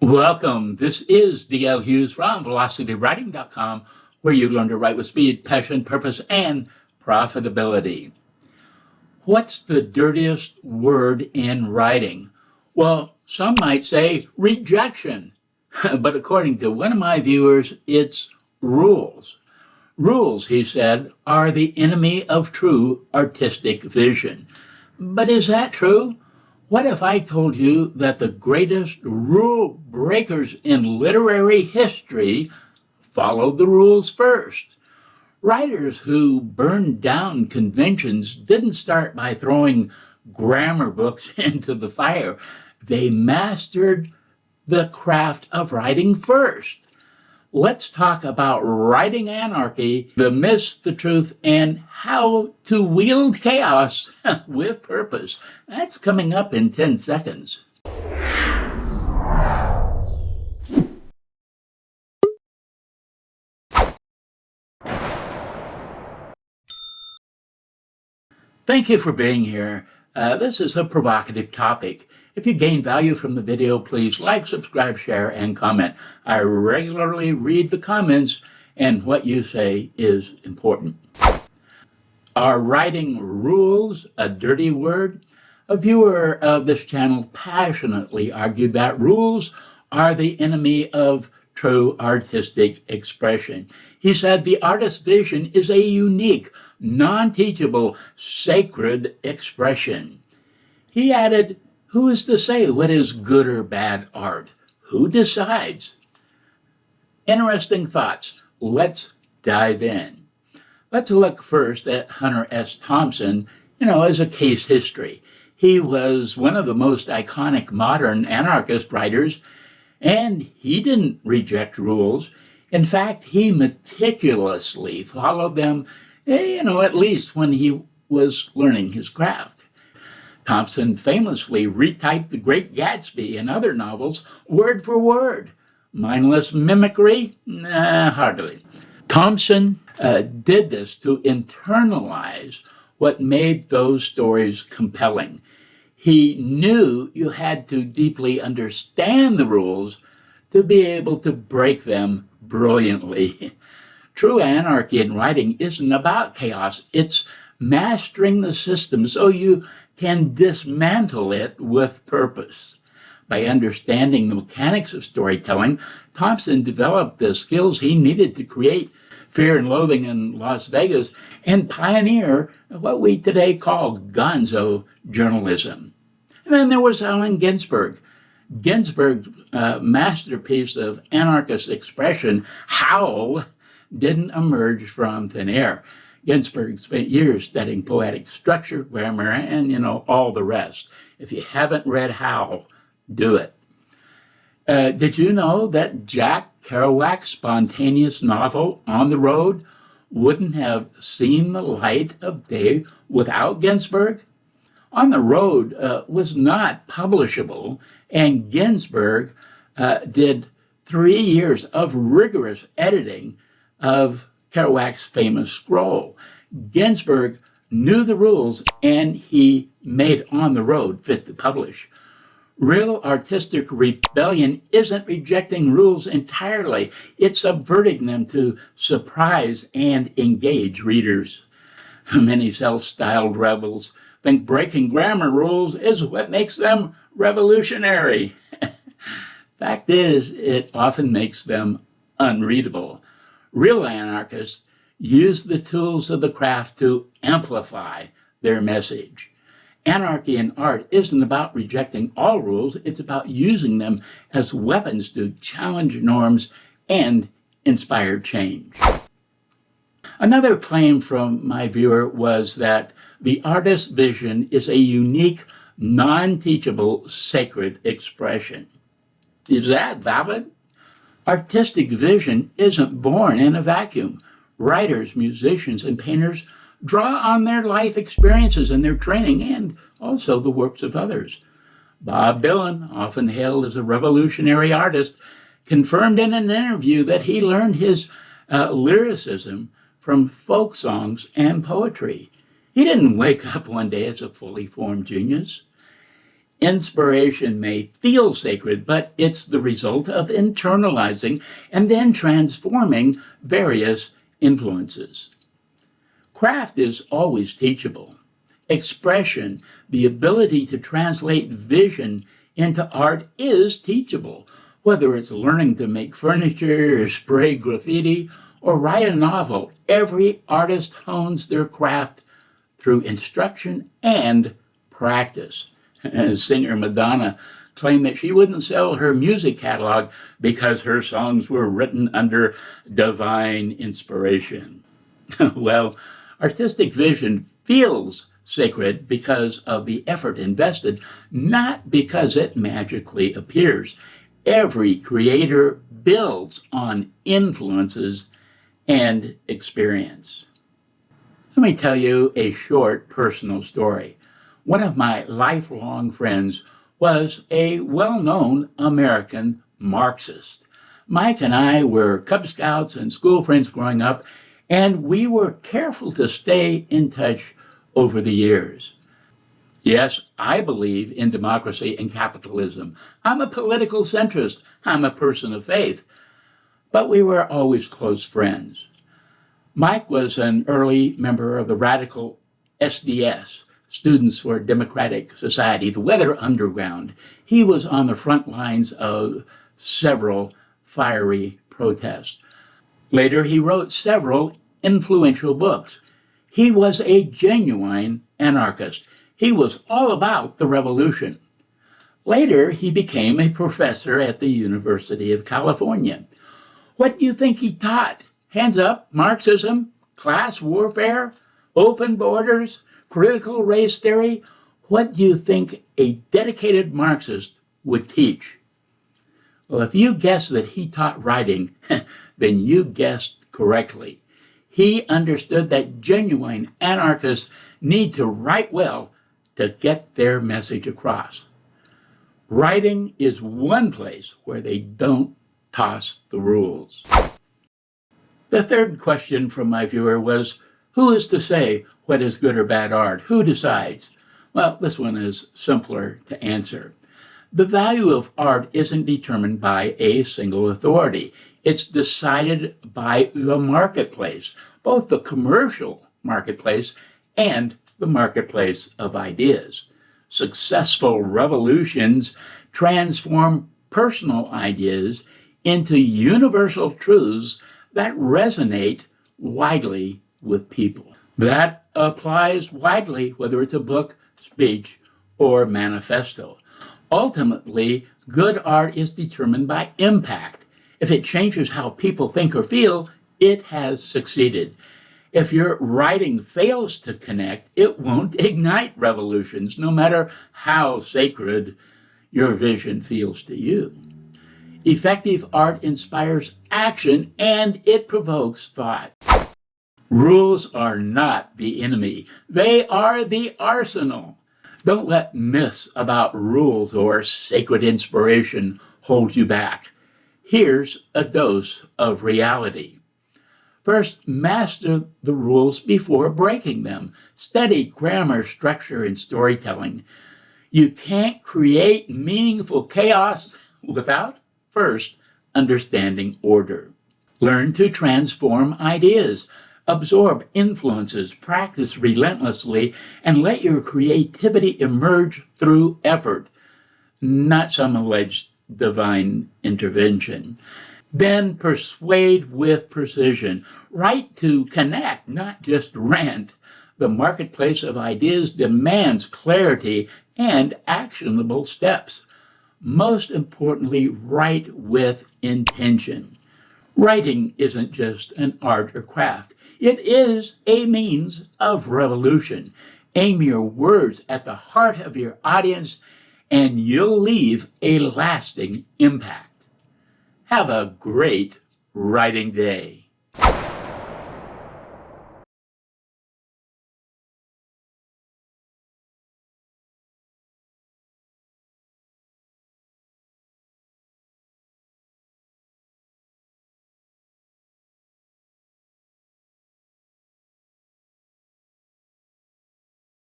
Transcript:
Welcome. This is D.L. Hughes from VelocityWriting.com, where you learn to write with speed, passion, purpose, and profitability. What's the dirtiest word in writing? Well, some might say rejection, but according to one of my viewers, it's rules. Rules, he said, are the enemy of true artistic vision. But is that true? What if I told you that the greatest rule breakers in literary history followed the rules first? Writers who burned down conventions didn't start by throwing grammar books into the fire. They mastered the craft of writing first. Let's talk about writing anarchy, the myths, the truth, and how to wield chaos with purpose. That's coming up in 10 seconds. Thank you for being here. This is a provocative topic. If you gain value from the video, please like, subscribe, share, and comment. I regularly read the comments, and what you say is important. Are writing rules a dirty word? A viewer of this channel passionately argued that rules are the enemy of true artistic expression. He said the artist's vision is a unique, non-teachable, sacred expression. He added, who is to say what is good or bad art? Who decides? Interesting thoughts. Let's dive in. Let's look first at Hunter S. Thompson, as a case history. He was one of the most iconic modern anarchist writers, and he didn't reject rules. In fact, he meticulously followed them, at least when he was learning his craft. Thompson famously retyped The Great Gatsby and other novels word for word. Mindless mimicry? Nah, hardly. Thompson did this to internalize what made those stories compelling. He knew you had to deeply understand the rules to be able to break them brilliantly. True anarchy in writing isn't about chaos. It's mastering the system so you can dismantle it with purpose. By understanding the mechanics of storytelling, Thompson developed the skills he needed to create Fear and Loathing in Las Vegas and pioneer what we today call gonzo journalism. And then there was Allen Ginsberg. Ginsberg's masterpiece of anarchist expression, Howl, didn't emerge from thin air. Ginsberg spent years studying poetic structure, grammar, and, all the rest. If you haven't read Howl, do it. Did you know that Jack Kerouac's spontaneous novel, On the Road, wouldn't have seen the light of day without Ginsberg? On the Road was not publishable, and Ginsberg did 3 years of rigorous editing of Kerouac's famous scroll. Ginsberg knew the rules, and he made On the Road fit to publish. Real artistic rebellion isn't rejecting rules entirely. It's subverting them to surprise and engage readers. Many self-styled rebels think breaking grammar rules is what makes them revolutionary. Fact is, it often makes them unreadable. Real anarchists use the tools of the craft to amplify their message. Anarchy in art isn't about rejecting all rules, it's about using them as weapons to challenge norms and inspire change. Another claim from my viewer was that the artist's vision is a unique, non-teachable, sacred expression. Is that valid? Artistic vision isn't born in a vacuum. Writers, musicians, and painters draw on their life experiences and their training and also the works of others. Bob Dylan, often hailed as a revolutionary artist, confirmed in an interview that he learned his lyricism from folk songs and poetry. He didn't wake up one day as a fully formed genius. Inspiration may feel sacred, but it's the result of internalizing and then transforming various influences. Craft is always teachable. Expression, the ability to translate vision into art, is teachable, whether it's learning to make furniture, or spray graffiti, or write a novel. Every artist hones their craft through instruction and practice. Singer Madonna claimed that she wouldn't sell her music catalog because her songs were written under divine inspiration. Well, artistic vision feels sacred because of the effort invested, not because it magically appears. Every creator builds on influences and experience. Let me tell you a short personal story. One of my lifelong friends was a well-known American Marxist. Mike and I were Cub Scouts and school friends growing up, and we were careful to stay in touch over the years. Yes, I believe in democracy and capitalism. I'm a political centrist. I'm a person of faith. But we were always close friends. Mike was an early member of the radical SDS, Students for Democratic Society, the Weather Underground. He was on the front lines of several fiery protests. Later, he wrote several influential books. He was a genuine anarchist. He was all about the revolution. Later, he became a professor at the University of California. What do you think he taught? Hands up, Marxism, class warfare, open borders, critical race theory? What do you think a dedicated Marxist would teach? Well, if you guessed that he taught writing, then you guessed correctly. He understood that genuine anarchists need to write well to get their message across. Writing is one place where they don't toss the rules. The third question from my viewer was, who is to say what is good or bad art? Who decides? Well, this one is simpler to answer. The value of art isn't determined by a single authority. It's decided by the marketplace, both the commercial marketplace and the marketplace of ideas. Successful revolutions transform personal ideas into universal truths that resonate widely with people. That applies widely whether it's a book, speech, or manifesto. Ultimately, good art is determined by impact. If it changes how people think or feel, it has succeeded. If your writing fails to connect, it won't ignite revolutions, no matter how sacred your vision feels to you. Effective art inspires action and it provokes thought. Rules are not the enemy. They are the arsenal. Don't let myths about rules or sacred inspiration hold you back. Here's a dose of reality. First, master the rules before breaking them. Study grammar, structure, and storytelling. You can't create meaningful chaos without first understanding order. Learn to transform ideas. Absorb influences, practice relentlessly, and let your creativity emerge through effort, not some alleged divine intervention. Then persuade with precision. Write to connect, not just rant. The marketplace of ideas demands clarity and actionable steps. Most importantly, write with intention. Writing isn't just an art or craft. It is a means of revolution. Aim your words at the heart of your audience, and you'll leave a lasting impact. Have a great writing day.